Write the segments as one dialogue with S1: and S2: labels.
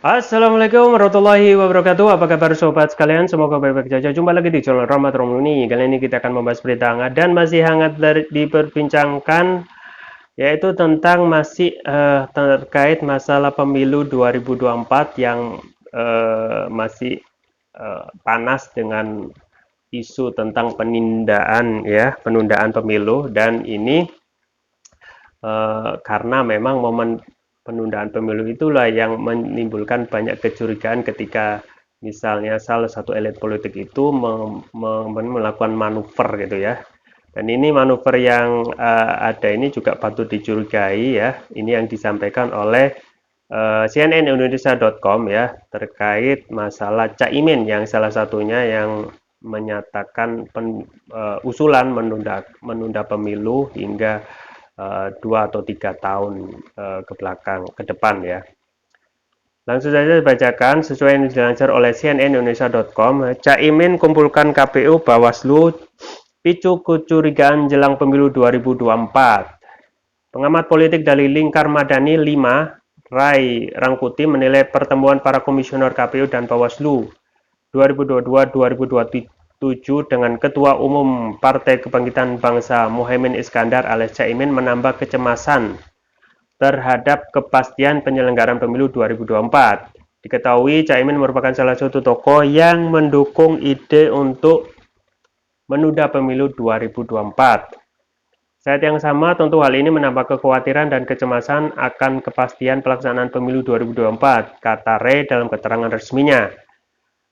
S1: Assalamualaikum warahmatullahi wabarakatuh. Apa kabar sobat sekalian? Semoga baik-baik saja. Jumpa lagi di channel Rahmat Romuni. Kali ini kita akan membahas berita hangat dan masih hangat diperbincangkan, yaitu tentang masih terkait masalah pemilu 2024 yang masih panas dengan isu tentang penundaan pemilu. Dan ini karena memang momen penundaan pemilu itulah yang menimbulkan banyak kecurigaan ketika misalnya salah satu elit politik itu melakukan manuver gitu ya. Dan ini manuver yang ada ini juga patut dicurigai ya. Ini yang disampaikan oleh cnnindonesia.com ya, terkait masalah Caimin yang salah satunya yang menyatakan usulan menunda pemilu hingga 2 atau 3 tahun ke depan ya. Langsung saja dibacakan sesuai yang dilansir oleh cnnindonesia.com. Caimin kumpulkan KPU Bawaslu picu kecurigaan jelang pemilu 2024. Pengamat politik dari Lingkar Madani 5, Rai Rangkuti menilai pertemuan para komisioner KPU dan Bawaslu 2022-2027 dengan Ketua Umum Partai Kebangkitan Bangsa Muhaimin Iskandar alias Caimin menambah kecemasan terhadap kepastian penyelenggaraan pemilu 2024. Diketahui Caimin merupakan salah satu tokoh yang mendukung ide untuk menunda pemilu 2024. Saat yang sama, tentu hal ini menambah kekhawatiran dan kecemasan akan kepastian pelaksanaan pemilu 2024, kata Ray dalam keterangan resminya.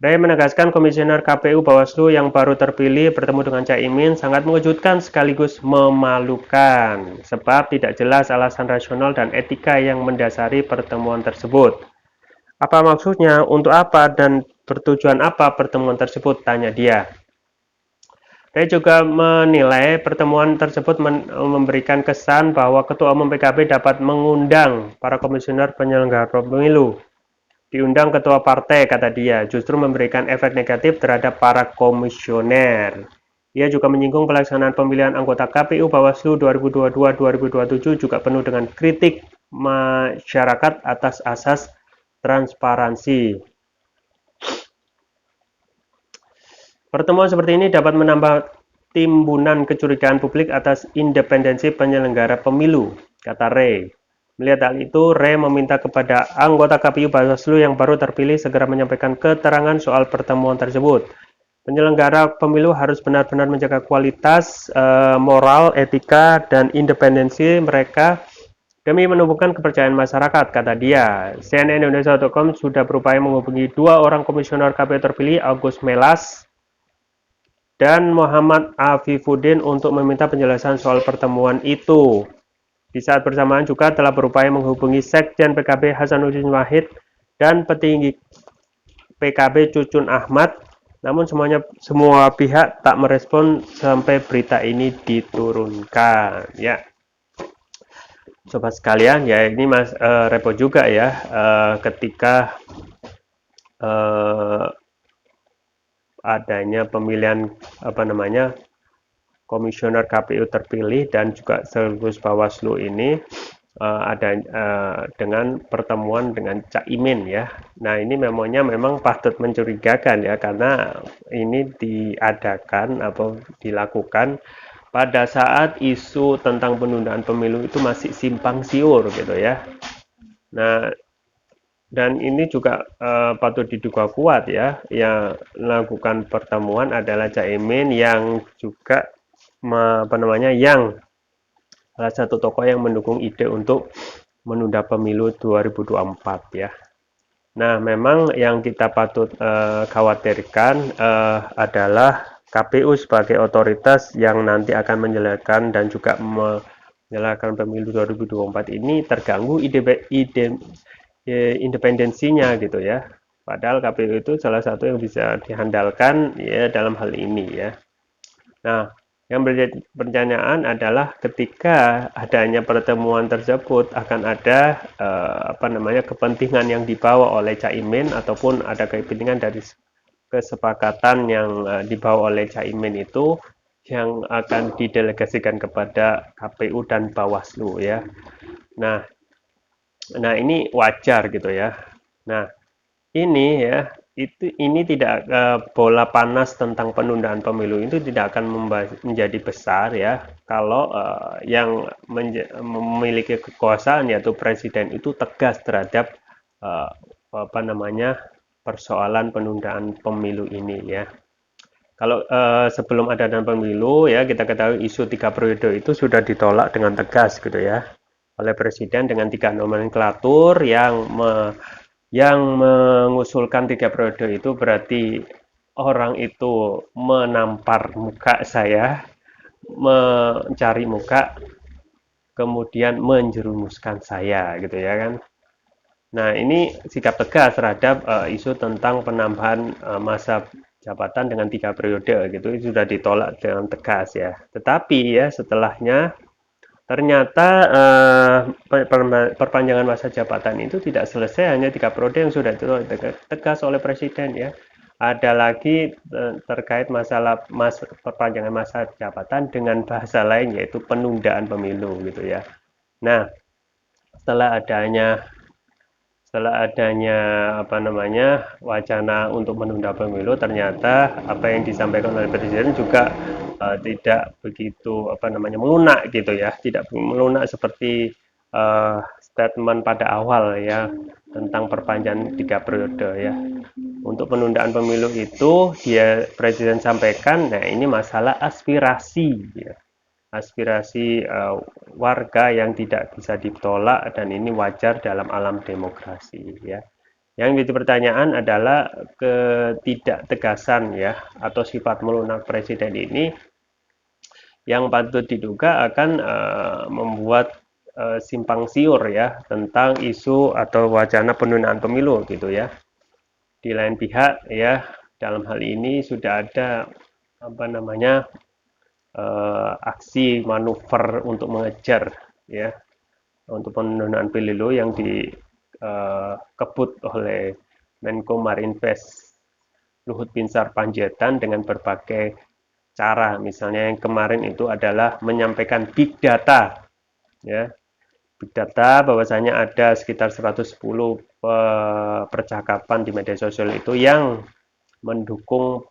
S1: Ray menegaskan komisioner KPU Bawaslu yang baru terpilih bertemu dengan Caimin sangat mengejutkan sekaligus memalukan, sebab tidak jelas alasan rasional dan etika yang mendasari pertemuan tersebut. Apa maksudnya, untuk apa, dan bertujuan apa pertemuan tersebut, tanya dia. Ray juga menilai pertemuan tersebut memberikan kesan bahwa Ketua Umum PKB dapat mengundang para komisioner penyelenggara pemilu. Diundang ketua partai, kata dia, justru memberikan efek negatif terhadap para komisioner. Ia juga menyinggung pelaksanaan pemilihan anggota KPU Bawaslu 2022-2027 juga penuh dengan kritik masyarakat atas asas transparansi. Pertemuan seperti ini dapat menambah timbunan kecurigaan publik atas independensi penyelenggara pemilu, kata Ray. Melihat hal itu, Ray meminta kepada anggota KPU Bawaslu yang baru terpilih segera menyampaikan keterangan soal pertemuan tersebut. Penyelenggara pemilu harus benar-benar menjaga kualitas moral, etika, dan independensi mereka demi menumbuhkan kepercayaan masyarakat, kata dia. cnnindonesia.com sudah berupaya menghubungi 2 orang komisioner KPU terpilih, Agus Melas dan Muhammad Afifuddin, untuk meminta penjelasan soal pertemuan itu. Di saat bersamaan juga telah berupaya menghubungi Sekjen PKB Hasanuddin Wahid dan petinggi PKB Cucun Ahmad, namun semua pihak tak merespon sampai berita ini diturunkan. Ya, sobat sekalian, ya ini repot juga ya ketika adanya pemilihan komisioner KPU terpilih dan juga sekaligus Bawaslu ini ada dengan pertemuan dengan Caimin ya. Nah, ini memang patut mencurigakan ya, karena ini diadakan atau dilakukan pada saat isu tentang penundaan pemilu itu masih simpang siur gitu ya. Nah, dan ini juga patut diduga kuat ya, yang melakukan pertemuan adalah Caimin yang juga yang salah satu tokoh yang mendukung ide untuk menunda pemilu 2024 ya. Nah, memang yang kita patut khawatirkan adalah KPU sebagai otoritas yang nanti akan menyelenggarakan dan juga menyelenggarakan pemilu 2024 ini terganggu independensinya gitu ya. Padahal KPU itu salah satu yang bisa diandalkan ya dalam hal ini ya. Nah, yang menjadi pertanyaan adalah ketika adanya pertemuan tersebut akan ada kepentingan yang dibawa oleh Caimin ataupun ada kepentingan dari kesepakatan yang dibawa oleh Caimin itu yang akan didelegasikan kepada KPU dan Bawaslu ya. Nah, ini wajar gitu ya. Nah, ini ya, ini tidak bola panas tentang penundaan pemilu itu tidak akan menjadi besar ya kalau yang memiliki kekuasaan yaitu presiden itu tegas terhadap eh, apa namanya persoalan penundaan pemilu ini ya. Kalau sebelum ada pemilu ya kita ketahui isu 3 periode itu sudah ditolak dengan tegas gitu ya oleh presiden dengan 3 nomenklatur yang mengusulkan 3 periode itu berarti orang itu menampar muka saya, mencari muka, kemudian menjerumuskan saya gitu ya kan. Nah, ini sikap tegas terhadap isu tentang penambahan masa jabatan dengan 3 periode gitu itu sudah ditolak dengan tegas ya. Tetapi ya setelahnya ternyata perpanjangan masa jabatan itu tidak selesai hanya 3 periode yang sudah tegas oleh presiden ya. Ada lagi terkait masalah perpanjangan masa jabatan dengan bahasa lain yaitu penundaan pemilu gitu ya. Nah, setelah adanya setelah adanya apa namanya wacana untuk menunda pemilu ternyata apa yang disampaikan oleh presiden juga tidak begitu apa namanya melunak gitu ya tidak melunak seperti statement pada awal ya tentang perpanjangan 3 periode ya untuk penundaan pemilu itu dia presiden sampaikan nah ini masalah aspirasi ya aspirasi warga yang tidak bisa ditolak dan ini wajar dalam alam demokrasi ya. Yang menjadi pertanyaan adalah ketidaktegasan ya atau sifat melunak presiden ini yang patut diduga akan membuat simpang siur ya tentang isu atau wacana penundaan pemilu gitu ya. Di lain pihak ya dalam hal ini sudah ada apa namanya aksi manuver untuk mengejar ya untuk penundaan pemilu yang dikebut oleh Menko Marinvest Luhut Binsar Panjaitan dengan berbagai cara. Misalnya yang kemarin itu adalah menyampaikan big data ya. Big data bahwasanya ada sekitar 110 percakapan di media sosial itu yang mendukung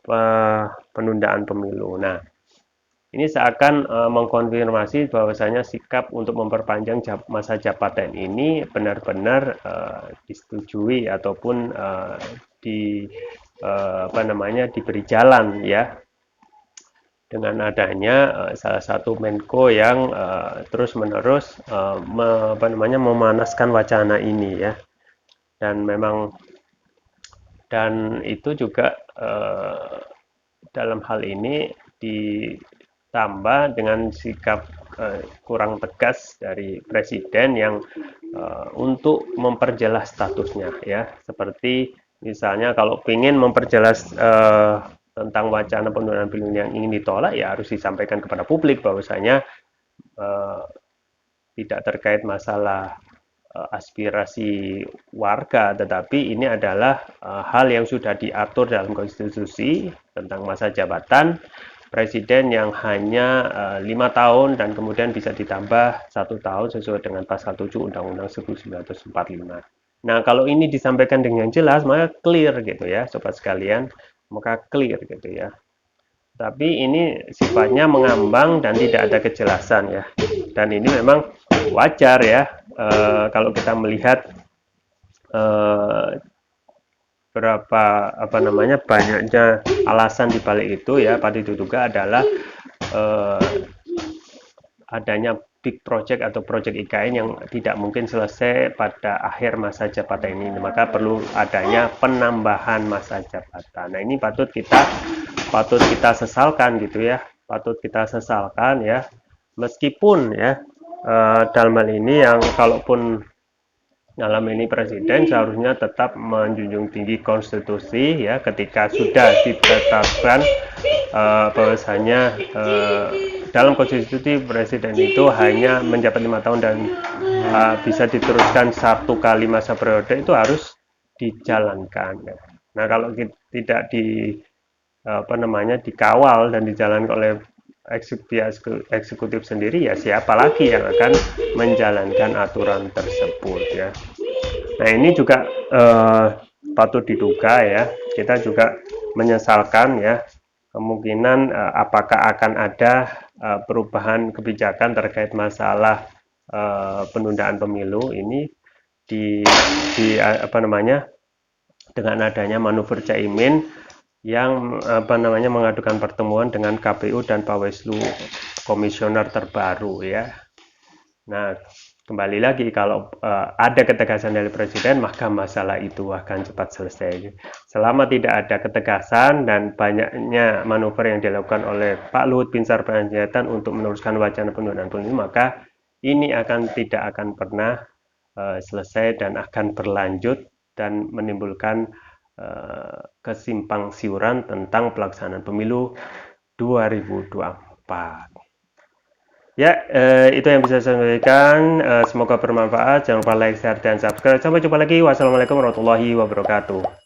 S1: penundaan pemilu. Nah, ini seakan mengkonfirmasi bahwasanya sikap untuk memperpanjang masa jabatan ini benar-benar disetujui ataupun di apa namanya diberi jalan ya dengan adanya salah satu Menko yang terus-menerus apa namanya memanaskan wacana ini ya dan memang dan itu juga dalam hal ini ditambah dengan sikap kurang tegas dari presiden yang untuk memperjelas statusnya ya seperti misalnya kalau ingin memperjelas tentang wacana penundaan pemilu yang ingin ditolak ya harus disampaikan kepada publik bahwasanya tidak terkait masalah aspirasi warga, tetapi ini adalah hal yang sudah diatur dalam konstitusi tentang masa jabatan presiden yang hanya 5 tahun dan kemudian bisa ditambah 1 tahun sesuai dengan pasal 7 Undang-Undang 1945. Nah, kalau ini disampaikan dengan jelas, maka clear gitu ya, sobat sekalian, maka clear gitu ya. Tapi ini sifatnya mengambang dan tidak ada kejelasan ya. Dan ini memang wajar ya kalau kita melihat berapa apa namanya banyaknya alasan di balik itu ya patut diduga adalah adanya big project atau project IKN yang tidak mungkin selesai pada akhir masa jabatan ini maka perlu adanya penambahan masa jabatan. Nah ini patut kita sesalkan gitu ya patut kita sesalkan ya meskipun ya dalam hal ini yang kalaupun dalam ini presiden seharusnya tetap menjunjung tinggi konstitusi ya ketika sudah ditetapkan bahwasanya dalam konstitusi presiden itu hanya menjabat 5 tahun dan bisa diteruskan 1 kali masa periode itu harus dijalankan. Nah kalau tidak apa namanya dikawal dan dijalankan oleh eksekutif sendiri ya siapa lagi yang akan menjalankan aturan tersebut ya. Nah ini juga patut diduga ya, kita juga menyesalkan ya kemungkinan apakah akan ada perubahan kebijakan terkait masalah penundaan pemilu ini apa namanya, dengan adanya manuver Caimin yang apa namanya mengadukan pertemuan dengan KPU dan Bawaslu komisioner terbaru ya. Nah, kembali lagi kalau ada ketegasan dari presiden maka masalah itu akan cepat selesai. Selama tidak ada ketegasan dan banyaknya manuver yang dilakukan oleh Pak Luhut Binsar Panjaitan untuk meneruskan wacana penundaan pemilu, maka ini tidak akan pernah selesai dan akan berlanjut dan menimbulkan kesimpang siuran tentang pelaksanaan pemilu 2024. Ya, itu yang bisa saya sampaikan. Semoga bermanfaat. Jangan lupa like, share, dan subscribe. Sampai jumpa lagi. Wassalamualaikum warahmatullahi wabarakatuh.